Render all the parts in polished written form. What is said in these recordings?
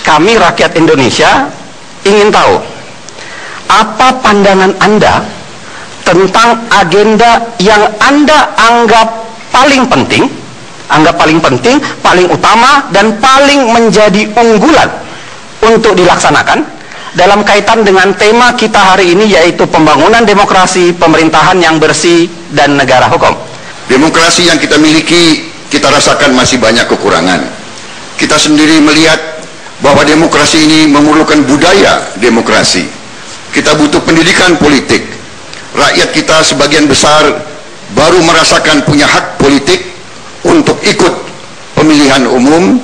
kami rakyat Indonesia ingin tahu apa pandangan Anda tentang agenda yang Anda anggap paling penting, paling utama, dan paling menjadi unggulan untuk dilaksanakan dalam kaitan dengan tema kita hari ini, yaitu pembangunan demokrasi, pemerintahan yang bersih, dan negara hukum. Demokrasi yang kita miliki, kita rasakan masih banyak kekurangan. Kita sendiri melihat bahwa demokrasi ini memerlukan budaya demokrasi. Kita butuh pendidikan politik. Rakyat kita sebagian besar baru merasakan punya hak politik untuk ikut pemilihan umum,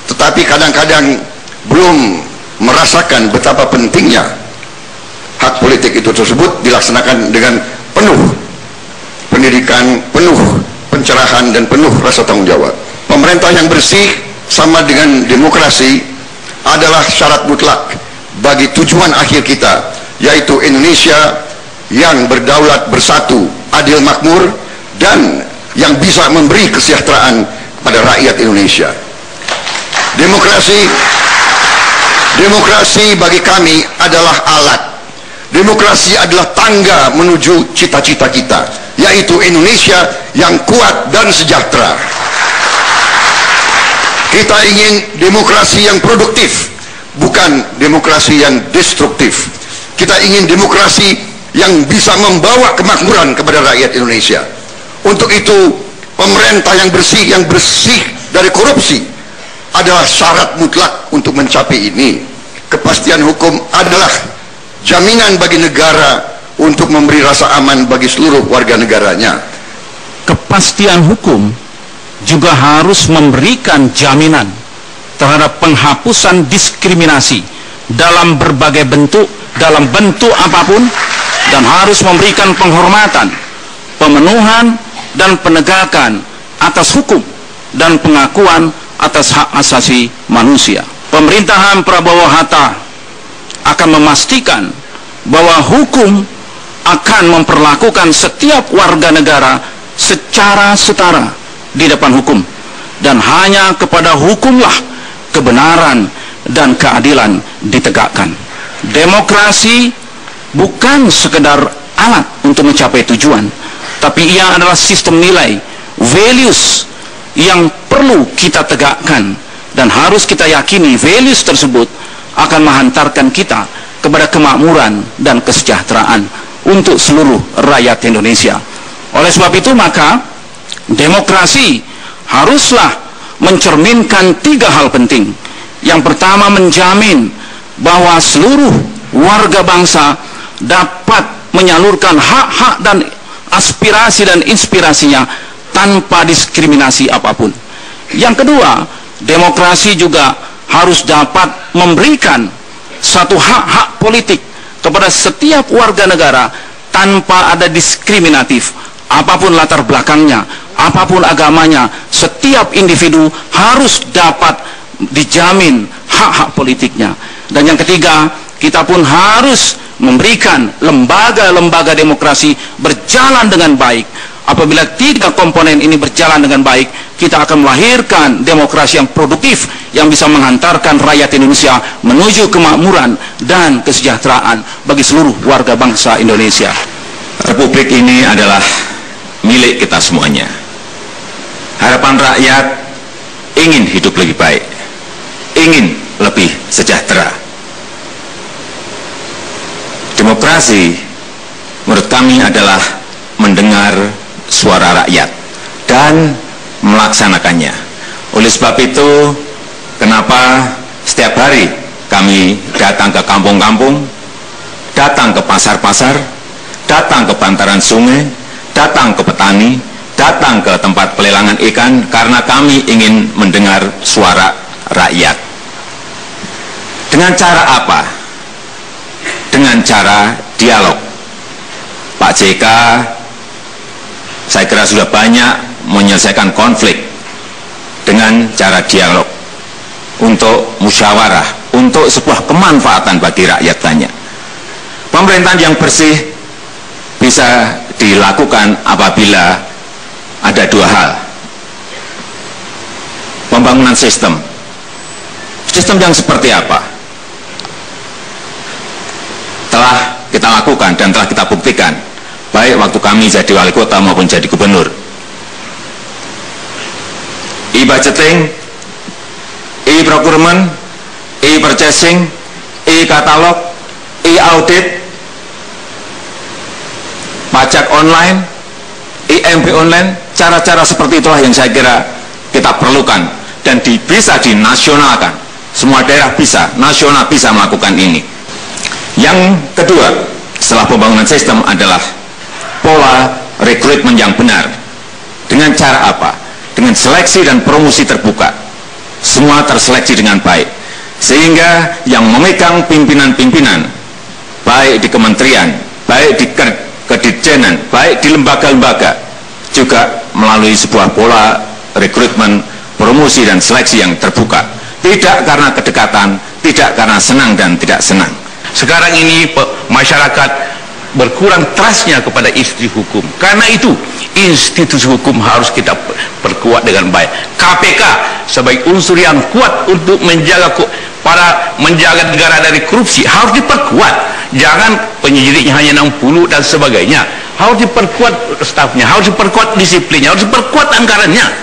tetapi kadang-kadang belum merasakan betapa pentingnya hak politik itu tersebut dilaksanakan dengan penuh pendidikan, penuh pencerahan, dan penuh rasa tanggung jawab. Pemerintah yang bersih sama dengan demokrasi adalah syarat mutlak bagi tujuan akhir kita, yaitu Indonesia yang berdaulat, bersatu, adil, makmur, dan yang bisa memberi kesejahteraan pada rakyat Indonesia. Demokrasi bagi kami adalah alat. Demokrasi adalah tangga menuju cita-cita kita, yaitu Indonesia yang kuat dan sejahtera. Kita ingin demokrasi yang produktif, bukan demokrasi yang destruktif. Kita ingin demokrasi yang bisa membawa kemakmuran kepada rakyat Indonesia. Untuk itu, pemerintah yang bersih dari korupsi adalah syarat mutlak untuk mencapai ini. Kepastian hukum adalah jaminan bagi negara untuk memberi rasa aman bagi seluruh warga negaranya. Kepastian hukum juga harus memberikan jaminan terhadap penghapusan diskriminasi dalam berbagai bentuk, dalam bentuk apapun, dan harus memberikan penghormatan, pemenuhan, dan penegakan atas hukum dan pengakuan atas hak asasi manusia. Pemerintahan Prabowo Hatta akan memastikan bahwa hukum akan memperlakukan setiap warga negara secara setara di depan hukum, dan hanya kepada hukumlah kebenaran dan keadilan ditegakkan. Demokrasi bukan sekedar alat untuk mencapai tujuan, tapi ia adalah sistem nilai, values yang perlu kita tegakkan, dan harus kita yakini values tersebut akan menghantarkan kita kepada kemakmuran dan kesejahteraan untuk seluruh rakyat Indonesia. Oleh sebab itu, maka demokrasi haruslah mencerminkan 3 hal penting. Yang pertama, menjamin bahwa seluruh warga bangsa dapat menyalurkan hak-hak dan aspirasi dan inspirasinya tanpa diskriminasi apapun. Yang kedua, demokrasi juga harus dapat memberikan satu hak-hak politik kepada setiap warga negara tanpa ada diskriminatif. Apapun latar belakangnya, apapun agamanya, setiap individu harus dapat dijamin hak-hak politiknya. Dan yang ketiga, kita pun harus memberikan lembaga-lembaga demokrasi berjalan dengan baik. Apabila 3 komponen ini berjalan dengan baik, kita akan melahirkan demokrasi yang produktif yang bisa menghantarkan rakyat Indonesia menuju kemakmuran dan kesejahteraan bagi seluruh warga bangsa Indonesia. Republik ini adalah milik kita semuanya. Harapan rakyat ingin hidup lebih baik, ingin lebih sejahtera. Demokrasi menurut kami adalah mendengar suara rakyat dan melaksanakannya. Oleh sebab itu, kenapa setiap hari kami datang ke kampung-kampung, datang ke pasar-pasar, datang ke bantaran sungai, datang ke petani, datang ke tempat pelelangan ikan, karena kami ingin mendengar suara rakyat. Dengan cara apa? Dengan cara dialog. Pak JK, saya kira sudah banyak menyelesaikan konflik dengan cara dialog, untuk musyawarah, untuk sebuah kemanfaatan bagi rakyat banyak. Pemerintahan yang bersih bisa dilakukan apabila ada 2 hal. Pembangunan sistem, Sistem yang seperti apa telah kita lakukan dan telah kita buktikan, baik waktu kami jadi wali kota maupun jadi gubernur. E-budgeting, e-procurement, e-purchasing, e-katalog, e-audit, pajak online, IMB online, cara-cara seperti itulah yang saya kira kita perlukan dan bisa dinasionalkan. Semua daerah bisa, nasional bisa melakukan ini. Yang kedua, setelah pembangunan sistem adalah pola rekrutmen yang benar. Dengan cara apa? Dengan seleksi dan promosi terbuka. Semua terseleksi dengan baik. Sehingga yang memegang pimpinan-pimpinan, baik di kementerian, baik di kedirjenan, baik di lembaga-lembaga, juga melalui sebuah pola rekrutmen, promosi dan seleksi yang terbuka. Tidak karena kedekatan, tidak karena senang dan tidak senang. Sekarang ini masyarakat berkurang trustnya kepada institusi hukum. Karena itu institusi hukum harus kita perkuat dengan baik. KPK sebagai unsur yang kuat untuk menjaga negara dari korupsi harus diperkuat. Jangan penyidiknya hanya 60 dan sebagainya. Harus diperkuat stafnya, harus diperkuat disiplinnya, harus diperkuat anggarannya.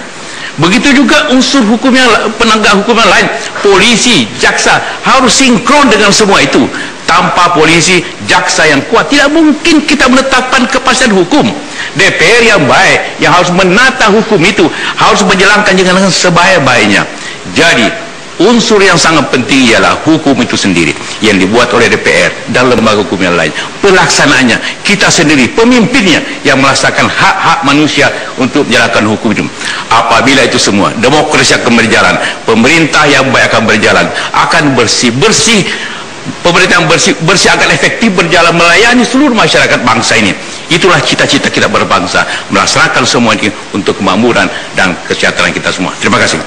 Begitu juga unsur hukum yang penegak hukum yang lain, polisi, jaksa harus sinkron dengan semua itu. Tanpa polisi, jaksa yang kuat tidak mungkin kita menetapkan kepastian hukum. DPR yang baik yang harus menata hukum itu harus menjalankan dengan sebaik-baiknya. Jadi unsur yang sangat penting ialah hukum itu sendiri yang dibuat oleh DPR dan lembaga hukum yang lain. Pelaksanaannya kita sendiri, pemimpinnya yang melaksanakan hak-hak manusia untuk menjalankan hukum itu. Apabila itu semua, demokrasi akan berjalan, pemerintah yang baik akan berjalan, akan bersih-bersih, pemerintah yang bersih akan efektif berjalan melayani seluruh masyarakat bangsa ini. Itulah cita-cita kita berbangsa, melaksanakan semua ini untuk kemakmuran dan kesejahteraan kita semua. Terima kasih.